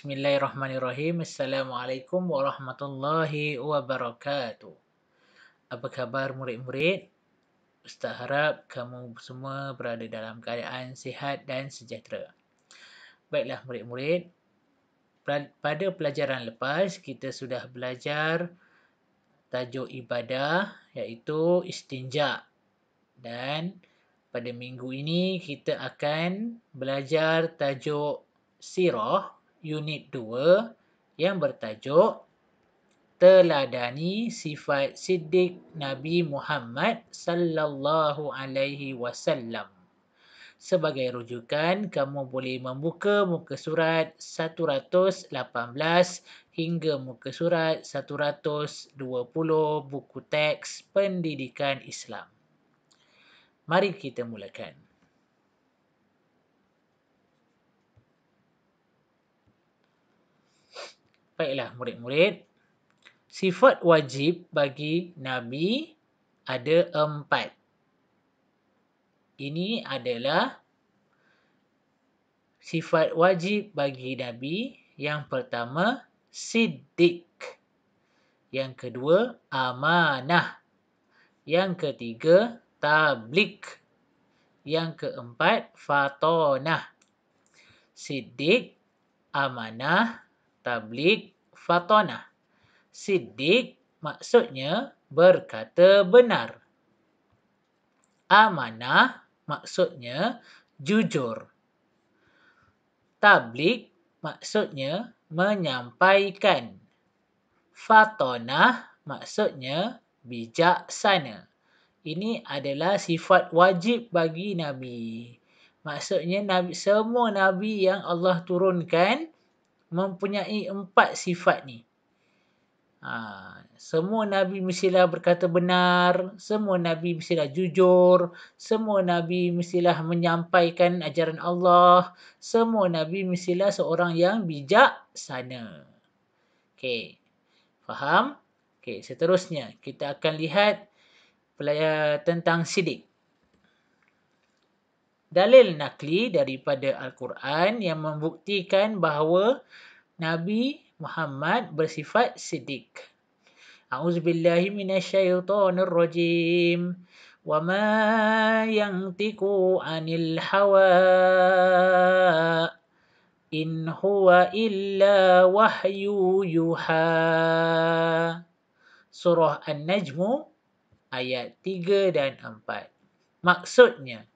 Bismillahirrahmanirrahim. Assalamualaikum warahmatullahi wabarakatuh. Apa khabar murid-murid? Ustaz harap kamu semua berada dalam keadaan sihat dan sejahtera. Baiklah murid-murid, pada pelajaran lepas kita sudah belajar tajuk ibadah iaitu istinja. Dan pada minggu ini kita akan belajar tajuk sirah unit 2 yang bertajuk Teladani Sifat Siddiq Nabi Muhammad sallallahu alaihi wasallam. Sebagai rujukan, kamu boleh membuka muka surat 118 hingga muka surat 120 buku teks pendidikan Islam. Mari kita mulakan. Baiklah murid-murid, sifat wajib bagi Nabi ada 4. Ini adalah sifat wajib bagi Nabi. Yang pertama, siddiq. Yang kedua, amanah. Yang ketiga, tabligh. Yang keempat, fatonah. Siddiq, amanah, tabligh, fatonah. Siddiq maksudnya berkata benar. Amanah maksudnya jujur. Tabligh maksudnya menyampaikan. Fatonah maksudnya bijaksana. Ini adalah sifat wajib bagi Nabi. Maksudnya semua Nabi yang Allah turunkan mempunyai 4 sifat ni. Semua Nabi mestilah berkata benar, semua Nabi mestilah jujur, semua Nabi mestilah menyampaikan ajaran Allah, semua Nabi mestilah seorang yang bijaksana. Okey, faham? Okey, seterusnya kita akan lihat tentang siddiq. Dalil nakli daripada Al-Quran yang membuktikan bahawa Nabi Muhammad bersifat siddiq. A'udzubillahi minasyaitonirrajim. Wa ma yantiqu 'anil hawa in huwa illa wahyu yuha. Surah An-Najm ayat 3 dan 4. Maksudnya,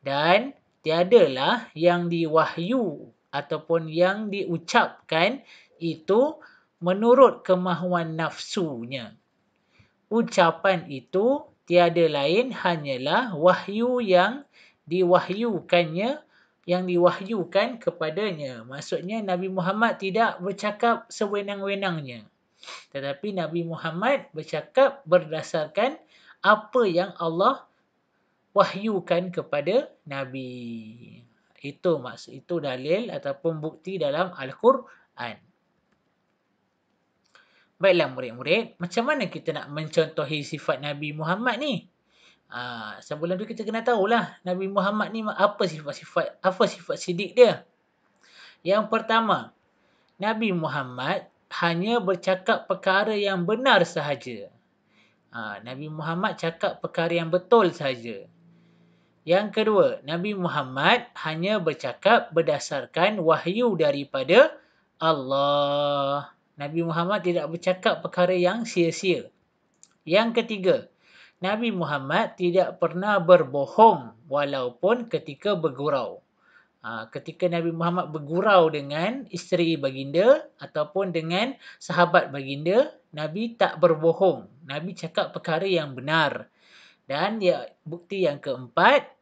dan tiadalah yang diwahyu ataupun yang diucapkan itu menurut kemahuan nafsunya. Ucapan itu tiada lain hanyalah wahyu yang diwahyukan kepadanya. Maksudnya Nabi Muhammad tidak bercakap sewenang-wenangnya. Tetapi Nabi Muhammad bercakap berdasarkan apa yang Allah wahyukan kepada Nabi. Itu dalil ataupun bukti dalam Al-Quran. Baiklah murid-murid, macam mana kita nak mencontohi sifat Nabi Muhammad ni? Sebelum tu kita kena tahulah Nabi Muhammad ni apa sifat siddiq dia. Yang pertama, Nabi Muhammad hanya bercakap perkara yang benar sahaja. Nabi Muhammad cakap perkara yang betul sahaja. Yang kedua, Nabi Muhammad hanya bercakap berdasarkan wahyu daripada Allah. Nabi Muhammad tidak bercakap perkara yang sia-sia. Yang ketiga, Nabi Muhammad tidak pernah berbohong walaupun ketika bergurau. Ketika Nabi Muhammad bergurau dengan isteri baginda ataupun dengan sahabat baginda, Nabi tak berbohong. Nabi cakap perkara yang benar. Dan bukti yang keempat,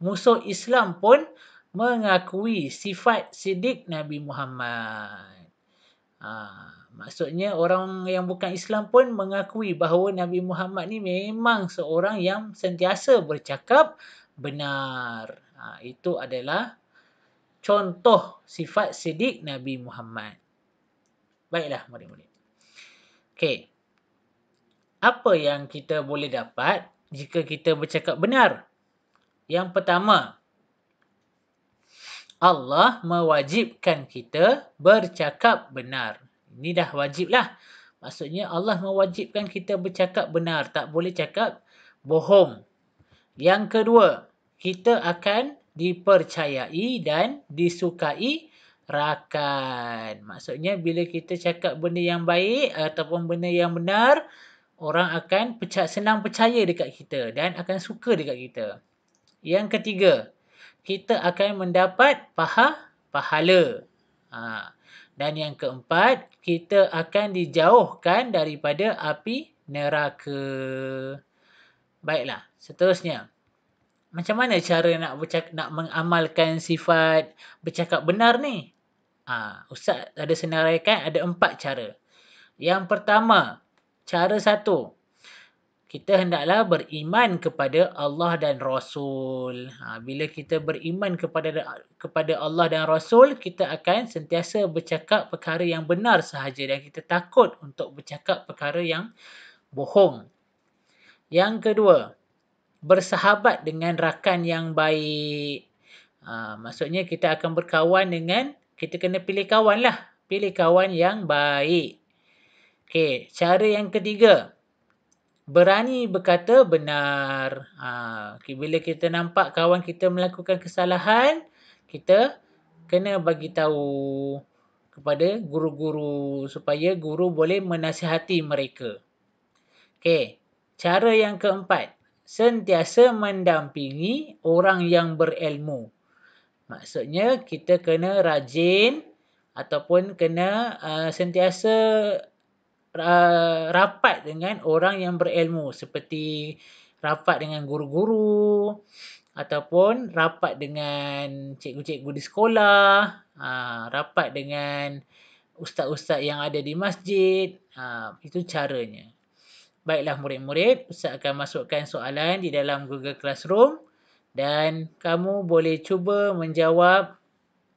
musuh Islam pun mengakui sifat siddiq Nabi Muhammad. Maksudnya orang yang bukan Islam pun mengakui bahawa Nabi Muhammad ni memang seorang yang sentiasa bercakap benar. Itu adalah contoh sifat siddiq Nabi Muhammad. Baiklah murid-murid. Okey. Apa yang kita boleh dapat jika kita bercakap benar? Yang pertama, Allah mewajibkan kita bercakap benar. Ini dah wajib lah. Maksudnya Allah mewajibkan kita bercakap benar. Tak boleh cakap bohong. Yang kedua, kita akan dipercayai dan disukai rakan. Maksudnya bila kita cakap benda yang baik ataupun benda yang benar, orang akan senang percaya dekat kita dan akan suka dekat kita. Yang ketiga, kita akan mendapat pahala. Dan yang keempat, kita akan dijauhkan daripada api neraka. Baiklah, seterusnya. Macam mana cara nak mengamalkan sifat bercakap benar ni? Ustaz ada senaraikan ada 4 cara. Yang pertama, cara 1. Kita hendaklah beriman kepada Allah dan Rasul. Bila kita beriman kepada Allah dan Rasul, kita akan sentiasa bercakap perkara yang benar sahaja dan kita takut untuk bercakap perkara yang bohong. Yang kedua, bersahabat dengan rakan yang baik. Maksudnya kita akan berkawan dengan, kita kena pilih kawan lah. Pilih kawan yang baik. Okey, cara yang ketiga, berani berkata benar. Bila kita nampak kawan kita melakukan kesalahan, kita kena bagi tahu kepada guru-guru supaya guru boleh menasihati mereka. Okey, cara yang keempat, sentiasa mendampingi orang yang berilmu. Maksudnya kita kena rajin ataupun kena sentiasa rapat dengan orang yang berilmu seperti rapat dengan guru-guru ataupun rapat dengan cikgu-cikgu di sekolah, rapat dengan ustaz-ustaz yang ada di masjid. Itu caranya. Baiklah murid-murid, Ustaz akan masukkan soalan di dalam Google Classroom dan kamu boleh cuba menjawab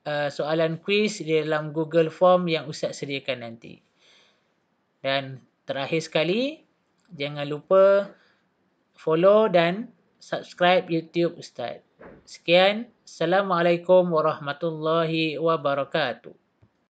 soalan kuis di dalam Google Form yang Ustaz sediakan nanti. Dan terakhir sekali, jangan lupa follow dan subscribe YouTube Ustaz. Sekian, Assalamualaikum warahmatullahi wabarakatuh.